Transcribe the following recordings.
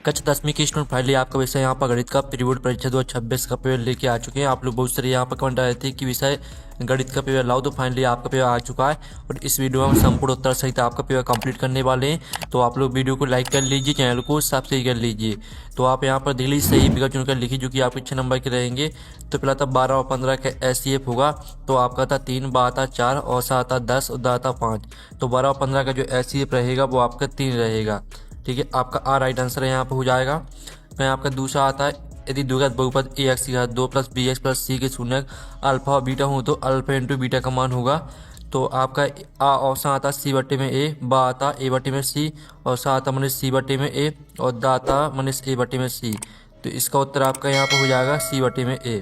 कक्षा 10वीं की स्टूडेंट फाइनली आपका विषय यहाँ पर गणित का प्री बोर्ड परीक्षा 2026 का पेपर लेके आ चुके हैं। आप लोग बहुत सारे यहाँ पर कमेंट आए थे कि विषय गणित का पेपर लाओ, तो फाइनली आपका पेपर आ चुका है और इस वीडियो में संपूर्ण उत्तर सहित आपका पेपर कंप्लीट करने वाले हैं। तो आप लोग वीडियो को लाइक कर लीजिए, चैनल को सब्सक्राइब कर लीजिए। तो आप यहाँ पर देख लीजिए सही विकल्प चुनकर लिखिए जो कि आपके 6 नंबर के रहेंगे। तो पहला था 12 और 15 का SCF होगा, तो आपका था 3, 12 था 4 और 7 था 10 और 10 था 5। तो 12 और 15 का जो SCF रहेगा वो आपका 3 रहेगा। ठीक है, आपका आ राइट आंसर यहाँ पर हो जाएगा। फिर आपका दूसरा आता है यदि द्विघात बहुपद ax की घात 2 + bx + c के शून्यक अल्फा और बीटा हो तो अल्फा इंटू बीटा का मान होगा। तो आपका आ ऑप्शन आता है c बटे में a, बा आता a बटे में c और सा आता माइनस c बटे में a और दा आता माइनस a बटे में c। तो इसका उत्तर आपका यहाँ पर हो जाएगा c बटे में a।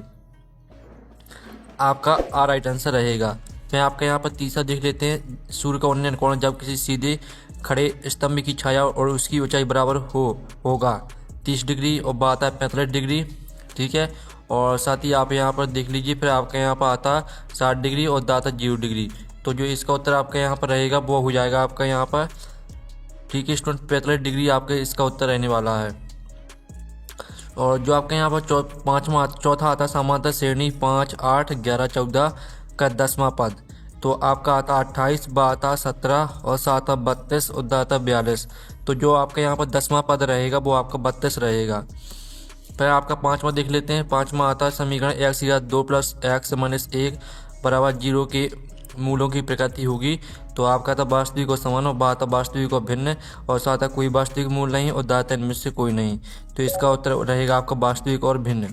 आपका आ राइट आंसर रहेगा। फिर आपका यहाँ पर तीसरा देख लेते हैं। सूर्य का उन्नयन कोण जब किसी सीधे खड़े स्तंभ की छाया और उसकी ऊंचाई बराबर होगा 30 डिग्री और बात है 45 डिग्री। ठीक है, और साथ ही आप यहाँ पर देख लीजिए। फिर आपका यहाँ पर आता 60 डिग्री और दाता 0 डिग्री। तो जो इसका उत्तर आपका यहाँ पर रहेगा वो हो जाएगा आपका यहाँ पर। ठीक है स्टूडेंट, 45 डिग्री आपका इसका उत्तर रहने वाला है। और जो आपके यहाँ पर चौथा आता समांतर श्रेणी 5, 8, 11, 14 का 10वां पद। तो आपका आता 28, बा आता 17 और सा आता 32 और दा आता 42। तो जो आपका यहाँ पर 10वां पद रहेगा वो आपका 32 रहेगा। फिर आपका 5वां देख लेते हैं। 5वां आता है समीकरण x की घात 2 + x - 1 बराबर 0 के मूलों की प्रकृति होगी। तो आपका था वास्तविक और समान और बा था वास्तविक और भिन्न और सा था कोई वास्तविक मूल नहीं और दा था इनमें से कोई नहीं। तो इसका उत्तर रहेगा आपका वास्तविक और भिन्न।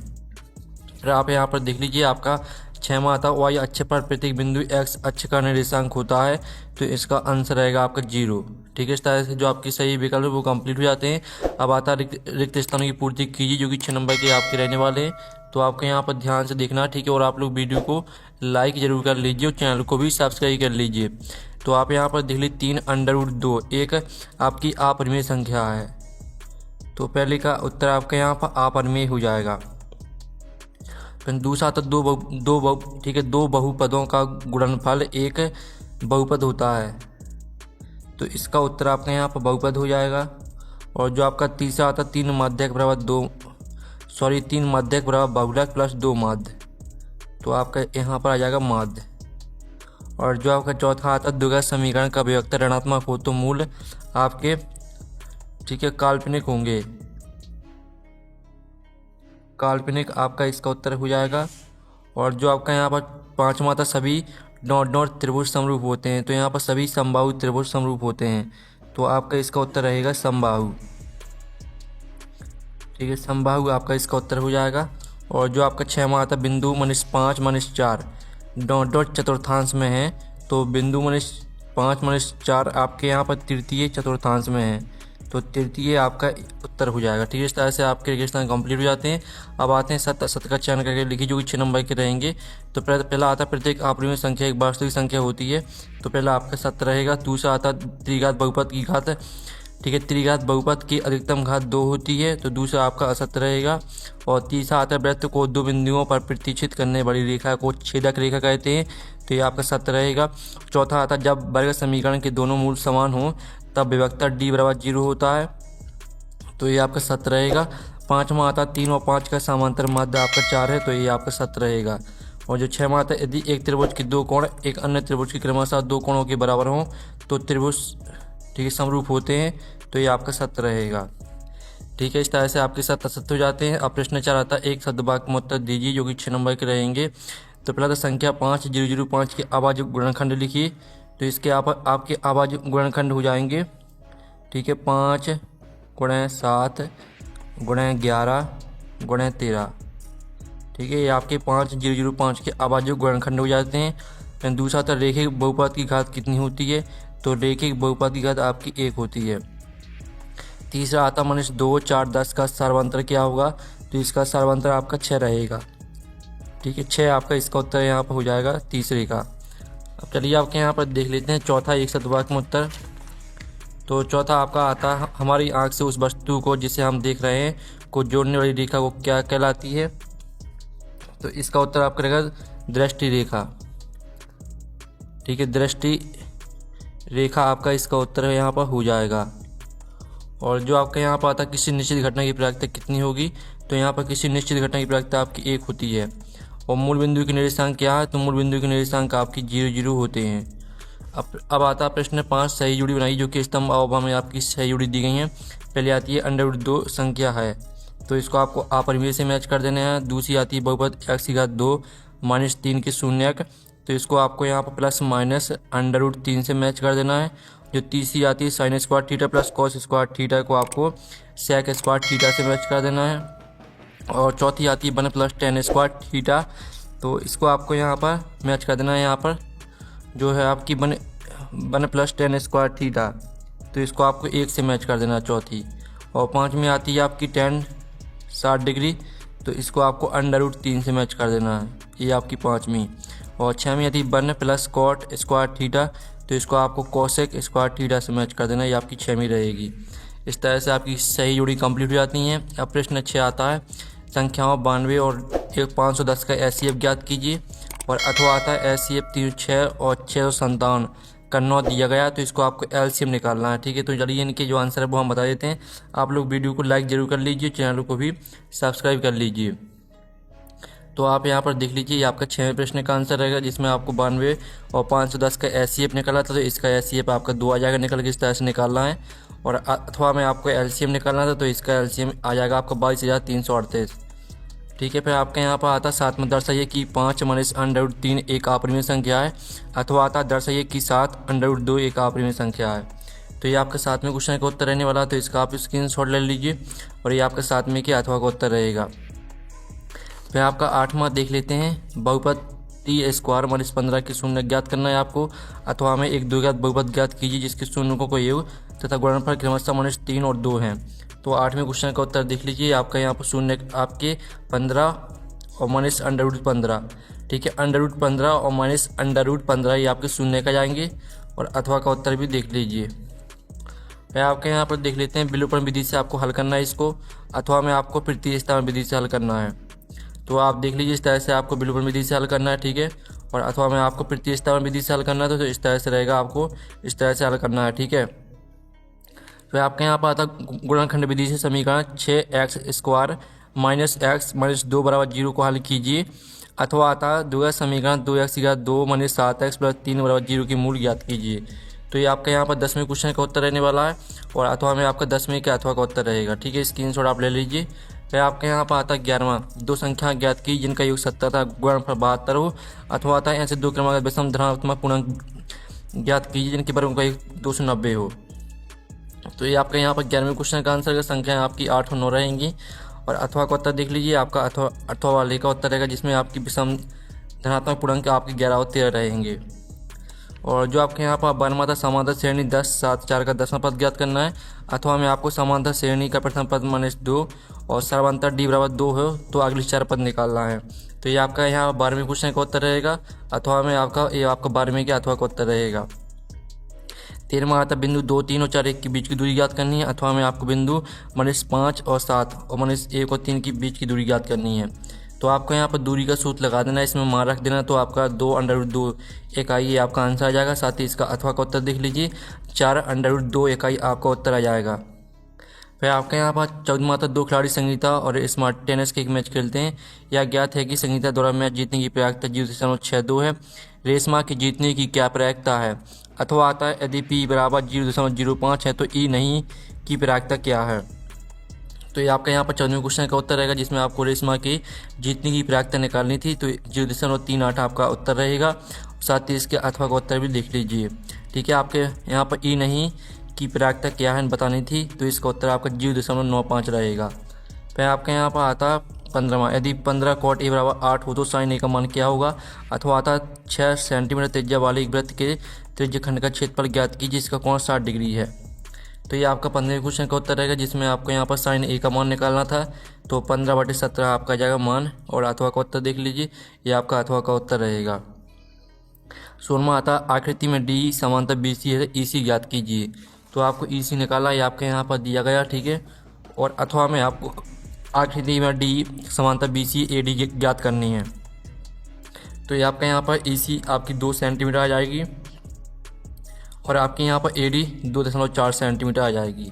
फिर आप यहाँ पर देख लीजिए आपका 6वां आता है y अक्ष पर प्रत्येक बिंदु x अक्ष का निर्देशांक होता है। तो इसका आंसर रहेगा आपका 0। ठीक है, इस तरह से जो आपकी सही विकल्प है वो कंप्लीट हो जाते हैं। अब आता है रिक्त स्थानों की पूर्ति कीजिए जो कि 6 नंबर के आपके रहने वाले हैं। तो आपको यहाँ पर ध्यान से देखना। ठीक है, और आप लोग वीडियो को लाइक जरूर कर लीजिए और चैनल को भी सब्सक्राइब कर लीजिए। तो आप यहाँ पर देख लीजिए 3√2 एक आपकी अपरिमेय संख्या है। तो पहले का उत्तर आपका यहाँ पर अपरिमेय हो जाएगा। फिर दूसरा आता ठीक है, 2 बहुपदों का गुणनफल एक बहुपद होता है। तो इसका उत्तर आपका यहाँ पर बहुपद हो जाएगा। और जो आपका तीसरा आता 3 माध्यक बराबर बहुलक प्लस 2 माध्य। तो आपका यहाँ पर आ जाएगा माध्य। और जो आपका चौथा आता द्विघात समीकरण का अभिव्यक्ति ऋणात्मक हो तो मूल आपके ठीक है काल्पनिक होंगे। काल्पनिक आपका इसका उत्तर हो जाएगा। और जो आपका यहाँ पर 5वां था सभी डॉट त्रिभुज समरूप होते हैं। तो यहाँ पर सभी समबाहु त्रिभुज समरूप होते हैं। तो आपका इसका उत्तर रहेगा समबाहु। ठीक है, समबाहु आपका इसका उत्तर हो जाएगा। और जो आपका 6वां आता बिंदु -5 - 4 डॉट चतुर्थांश में है। तो बिंदु -5 - 4 आपके यहाँ पर तृतीय चतुर्थांश में है। तो तृतीय आपका उत्तर हो जाएगा। ठीक है, इस तरह से आपके रेगिस्तान कंप्लीट हो जाते हैं। अब आते हैं सत का चयन करके लिखिए जो कि 6 नंबर के रहेंगे। तो पहला आता प्रत्येक अपरिमेय संख्या एक वास्तविक संख्या होती है। तो पहला आपका 7 रहेगा। दूसरा आता त्रिघात बहुपद की घात। ठीक है, त्रिघात बहुपद की अधिकतम घात 2 होती है। तो दूसरा आपका असत्य रहेगा। और तीसरा आता वृत्त को 2 बिंदुओं पर प्रतिच्छेद करने वाली रेखा को छेदक रेखा कहते हैं। तो ये आपका सत्य रहेगा। चौथा आता जब वर्ग समीकरण के दोनों मूल समान हों तब विभक्ता d बराबर 0 होता है। तो ये आपका सत्य रहेगा। 5वां आता 3 और 5 का समांतर माध्य आपका 4 है। तो ये आपका सत्य रहेगा। और जो 6वां आता यदि एक त्रिभुज के 2 कोण एक अन्य त्रिभुज के क्रमशः 2 कोणों के बराबर हों तो त्रिभुज ठीक है समरूप होते हैं। तो ये आपका सत्य रहेगा। ठीक है, इस तरह से आपके साथ असत्य हो जाते हैं। अब प्रश्न 4 आता एक शब्द वाक्य में उत्तर दीजिए जो कि 6 नंबर के रहेंगे। तो पहला था संख्या 5005 के अभाज्य गुणनखंड लिखिए। तो इसके आपके अभाज्य गुणनखंड हो जाएंगे। ठीक है, 5 × 7 × 11 × 13। ठीक है, ये आपके 5005 के अभाज्य गुणनखंड हो जाते हैं। दूसरा था रेखिक बहुपद की घात कितनी होती है। तो रेखिक बहुपद की घात आपकी 1 होती है। तीसरा आता -2, 4, 10 का सर्वांतर क्या होगा। तो इसका सर्वांतर आपका 6 रहेगा। ठीक है, 6 आपका इसका उत्तर यहाँ पर हो जाएगा तीसरे का। अब चलिए आपके यहाँ पर देख लेते हैं चौथा एक शब्द वाक्य में उत्तर। तो चौथा आपका आता हमारी आंख से उस वस्तु को जिसे हम देख रहे हैं को जोड़ने वाली रेखा को क्या कहलाती है। तो इसका उत्तर आपका रहेगा दृष्टि रेखा। ठीक है, दृष्टि रेखा आपका इसका उत्तर यहाँ पर हो जाएगा। और जो आपका यहाँ पर आता है किसी निश्चित घटना की प्रायिकता कितनी होगी, तो यहाँ पर किसी निश्चित घटना की प्रायिकता आपकी 1 होती है। और मूल बिंदु के निर्देशांक क्या है, तो मूल बिंदु के निर्देशांक आपकी 0 0 होते हैं। अब आता है प्रश्न 5, सही जोड़ी बनाई, जो कि स्तंभ अवयव में आपकी सही जोड़ी दी गई है। पहले आती है √2 संख्या है, तो इसको आपको अपरिमेय से मैच कर देना है। दूसरी आती है बहुपद x⁻2 -3 के शून्यक, तो इसको आपको यहाँ पर प्लस माइनस √3 से मैच कर देना है। जो तीसरी आती है sin square theta plus cos square theta को आपको sec स्क्वायर थीटा से मैच कर देना है। और चौथी आती है 1 + tan स्क्वायर थीटा, तो इसको आपको यहाँ पर मैच कर देना है। यहाँ पर जो है आपकी 1 + tan स्क्वायर थीटा, तो इसको आपको 1 से मैच कर देना है चौथी। और पाँचवीं आती है आपकी tan 60 डिग्री, तो इसको आपको √3 से मैच कर देना है, ये आपकी पाँचवीं। और छठवीं आती है 1 + cot स्क्वायर थीटा, तो इसको आपको cosec स्क्वायर थीटा से मैच कर देना है, ये आपकी छठवीं रहेगी। इस तरह से आपकी सही जोड़ी कंप्लीट हो जाती हैं। अब प्रश्न 6 आता है संख्याओं 92 और 510 का SCF ज्ञात कीजिए। और अथवा आता है SCF 306 और 657 का 9 दिया गया, तो इसको आपको LCM निकालना है। ठीक है, तो चलिए इनके जो आंसर है वो हम बता देते हैं। आप लोग वीडियो को लाइक जरूर कर लीजिए, चैनल को भी सब्सक्राइब कर लीजिए। तो आप यहाँ पर देख लीजिए, ये आपका 6वें प्रश्न का आंसर रहेगा, जिसमें आपको 92 और 510 का SCF निकाला था, तो इसका SCF आपका 2 आ जाएगा निकल के, इस तरह से निकालना है। और अथवा में आपको LCM निकालना था, तो इसका LCM आ जाएगा आपका 22,338। ठीक है, फिर आपके यहाँ पर आता है 7 में दर्शाइए कि 5 - √3 एक अपरिमेय संख्या है। अथवा आता है दर्शाइए कि 7 √2 एक अपरिमेय संख्या है। तो ये आपका 7वें क्वेश्चन का उत्तर रहने वाला है, तो इसका आप स्क्रीनशॉट ले लीजिए, और ये आपका 7वें के अथवा का उत्तर रहेगा। फिर आपका 8वां देख लेते हैं, बहुपद t² -15 के शून्य ज्ञात करना है आपको। अथवा में एक द्विघात बहुपद ज्ञात कीजिए जिसके शून्यों को योग तथा गुणनफल क्रमशः -3 और 2 हैं। तो 8वें क्वेश्चन का उत्तर देख लीजिए, आपका यहाँ पर शून्य आपके 15 और -√15। ठीक है, √15 और -√15 ये आपके शून्य का जाएंगे। और अथवा का उत्तर भी देख लीजिए। फिर आपके यहाँ पर देख लेते हैं, विलोपन विधि से आपको हल करना है इसको। अथवा में आपको प्रतिस्थापन विधि से हल करना है। तो आप देख लीजिए, इस तरह से आपको विलोपन विधि से हल करना है। ठीक है, और अथवा में आपको प्रतिस्थापन विधि से हल करना है, तो इस तरह से रहेगा, आपको इस तरह से हल करना है। ठीक है, फिर आपके यहाँ पर आता गुणनखंड विधि से समीकरण 6x² - x - 2 = 0 को हल कीजिए। अथवा आता है द्विघात समीकरण 2x⁻2 - 7x + 3 = 0 की मूल ज्ञात कीजिए। तो ये आपका यहाँ पर 10वें क्वेश्चन का उत्तर रहने वाला है। और अथवा में आपका 10वें के अथवा का उत्तर रहेगा। ठीक है, स्क्रीनशॉट आप ले लीजिए। फिर आपके यहाँ पर आता है 11वां, 2 संख्या ज्ञात की जिनका योग 70 था, गुणनफल 72 हो। अथवा आता है ऐसे 2 क्रमांक विषम धनात्मक पूर्णांक ज्ञात कीजिए जिनके वर्गों का योग 290 हो। तो ये आपका यहाँ पर 11वें क्वेश्चन का आंसर है। संख्या आपकी 8 और 9 रहेंगी। और अथवा का उत्तर देख लीजिए, आपका अथवा वाले का उत्तर रहेगा, जिसमें आपकी विषम धनात्मक पूर्णांक आपकी 11 और 13 रहेंगे। और जो आपके यहाँ पर 12वां था, समांतर श्रेणी 10 7 4 का 10वां पद ज्ञात करना है। अथवा में आपको समांतर श्रेणी का प्रथम पद -2 और सर्वांतर d = 2 हो, तो अगले 4 पद निकालना है। तो ये आपका यहाँ 12वें क्वेश्चन का उत्तर रहेगा। अथवा में आपका 12वें के अथवा का उत्तर रहेगा। 13वां आता बिंदु 2 3 और 4 1 के बीच की दूरी ज्ञात करनी है। अथवा में आपको बिंदु -5 और 7 और -1 और 3 के बीच की दूरी ज्ञात करनी है। तो आपको यहाँ पर दूरी का सूत्र लगा देना है, इसमें मान रख देना, तो आपका 2 √2 इकाई ये आपका आंसर आ जाएगा। साथ ही इसका अथवा का उत्तर देख लीजिए, 4 √2 इकाई आपका उत्तर आ जाएगा। फिर आपके यहाँ पर 14वां था, 2 खिलाड़ी संगीता और स्मार्ट टेनिस के एक मैच खेलते हैं। यह ज्ञात है कि संगीता द्वारा मैच जीतने की प्रायिकता 0.62 है। रेशमा की जीतने की क्या प्रायिकता है। अथवा आता है यदि P = 0.05 है, तो E नहीं की प्रायिकता क्या है। तो ये आपका यहाँ पर 14वें क्वेश्चन का उत्तर रहेगा, जिसमें आपको रेशमा की जीतने की प्रायिकता निकालनी थी, तो 0.38 आपका उत्तर रहेगा। साथ ही इसके अथवा का उत्तर भी लिख लीजिए। ठीक है, आपके यहाँ पर E नहीं की प्रायिकता क्या है बतानी थी, तो इसका उत्तर आपका 0.95 रहेगा। फिर आपके यहाँ पर आता 15वां, यदि 15 cot A = 8 हो, तो sin A का मान क्या होगा। अथवा आता 6 सेंटीमीटर त्रिज्या वाले एक वृत्त के त्रिज्य खंड का क्षेत्रफल ज्ञात कीजिए जिसका कोण 60 डिग्री है। तो ये आपका 15वें क्वेश्चन का उत्तर रहेगा, जिसमें आपको यहाँ पर sin A का मान निकालना था, तो 15/17 आपका जाएगा मान। और अथवा का उत्तर देख लीजिए, ये आपका अथवा का उत्तर रहेगा। 16वां आता आकृति में D समांतर BC है, EC ज्ञात कीजिए। तो आपको EC निकाला, ये आपके यहाँ पर दिया गया। ठीक है, और अथवा में आपको आकृति में D समांतर BC AD ज्ञात करनी है। तो ये आपका यहाँ पर EC आपकी 2 सेंटीमीटर आ जाएगी, और आपके यहाँ पर AD 2.4 सेंटीमीटर आ जाएगी।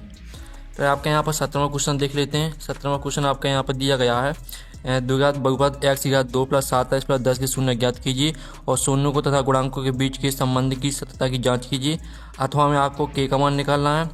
फिर आपके यहाँ पर 17वां क्वेश्चन देख लेते हैं। 17वां क्वेश्चन आपका यहाँ पर दिया गया है, द्विघात बहुपद x की घात 2 + 7x + 10 के शून्य ज्ञात कीजिए और शून्यों को तथा गुणांकों के बीच के संबंध की सत्यता की जांच कीजिए। अथवा में आपको k का मान निकालना है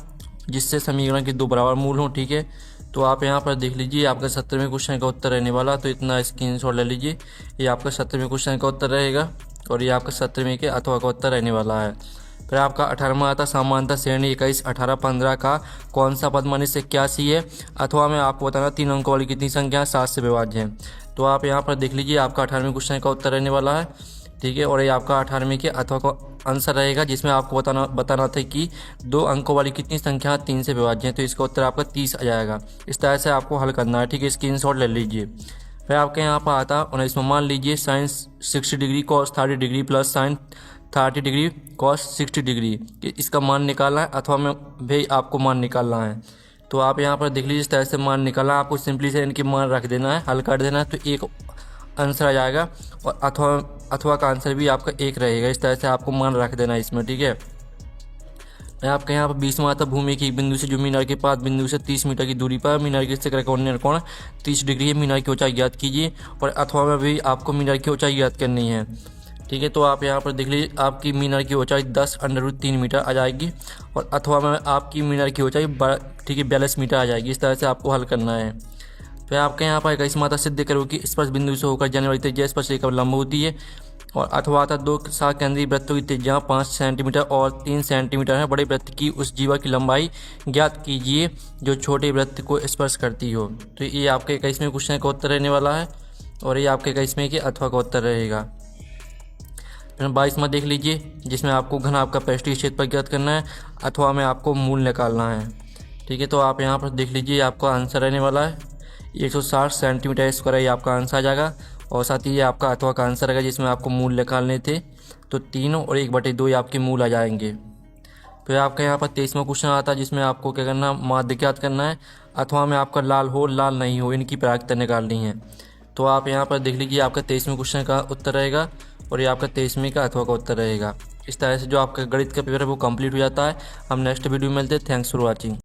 जिससे समीकरण के दो बराबर मूल हों। ठीक है, तो आप यहाँ पर देख लीजिए आपका 17वें क्वेश्चन का उत्तर रहने वाला, तो इतना स्क्रीनशॉट ले लीजिए। ये आपका 17वें क्वेश्चन का उत्तर रहेगा और ये आपका 17वें के अथवा का उत्तर रहने वाला है। फिर आपका 18वां आता समानता श्रेणी 21, 18, 15 का कौन सा पद माइनस 81 है। अथवा में आपको बताना 3 अंकों वाली कितनी संख्या 7 से विभाज्य है। तो आप यहाँ पर देख लीजिए आपका 18वें क्वेश्चन का उत्तर रहने वाला है। ठीक है, और ये आपका 18वें के अथवा का आंसर रहेगा जिसमें आपको बताना था कि 2 अंकों वाली कितनी संख्या 3 से विभाज्य है, तो इसका उत्तर आपका 30 आ जाएगा। इस तरह से आपको हल करना है। ठीक है, स्क्रीनशॉट ले लीजिए। फिर आपके यहाँ पर आता 19वां, मान लीजिए sine 60 degree cos 30 degree plus sine 30 degree cos 60 degree, इसका मान निकालना है। अथवा में भी आपको मान निकालना है। तो आप यहाँ पर देख लीजिए इस तरह से मान निकालना है। आपको सिंपली से इनके मान रख देना है, हल कर देना है, तो एक आंसर आ जाएगा और अथवा का आंसर भी आपका 1 रहेगा। इस तरह से आपको मान रख देना है इसमें। ठीक है, आपके यहाँ पर 20वां आता भूमि के एक बिंदु से जो मीनार के पास बिंदु से 30 मीटर की दूरी पर मीनार के शिखर का कोण 30 डिग्री है। मीनार की ऊंचाई ज्ञात कीजिए और अथवा में भी आपको मीनार की ऊंचाई ज्ञात करनी है। ठीक है, तो आप यहाँ पर देख लीजिए आपकी मीनार की ऊंचाई 10√3 मीटर आ जाएगी और अथवा में आपकी मीनार की ऊंचाई 42 मीटर आ जाएगी। इस तरह से आपको हल करना है। फिर आपके यहाँ पर 21वां आता सिद्ध करो कि स्पर्श बिंदु से होकर जाने वाली त्रिज्या स्पर्श रेखा पर लंब होती है। और अथवा आता 2 सात केंद्रीय वृत्तों की त्रिज्या 5 सेंटीमीटर और 3 सेंटीमीटर है। बड़े वृत्त की उस जीवा की लंबाई ज्ञात कीजिए जो छोटे वृत्त को स्पर्श करती हो। तो ये आपके 21वें क्वेश्चन का उत्तर रहने वाला है और ये आपके 21वें के अथवा का उत्तर रहेगा। फिर 22वां देख लीजिए जिसमें आपको घन आपका पृष्ठीय क्षेत्रफल ज्ञात करना है। अथवा में आपको मूल निकालना है। ठीक है, तो आप यहाँ पर देख लीजिए आपका आंसर रहने वाला है 160 सेंटीमीटर स्क्वायर, ये आपका आंसर आ जाएगा। और साथ ही ये आपका अथवा का आंसर आएगा जिसमें आपको मूल निकालने थे, तो 3 और 1/2 ये आपके मूल आ जाएंगे। फिर आपका यहाँ पर 23वां क्वेश्चन आता है जिसमें आपको क्या करना, माध्य ज्ञात करना है। अथवा में आपका लाल हो लाल नहीं हो इनकी प्रायिकता निकालनी है। तो आप यहाँ पर देख लीजिए आपका 23वें क्वेश्चन का उत्तर रहेगा और ये आपका 23वें का अथवा का उत्तर रहेगा। इस तरह से जो आपका गणित का पेपर है वो कंप्लीट हो जाता है। हम नेक्स्ट वीडियो में मिलते हैं। Thanks for watching.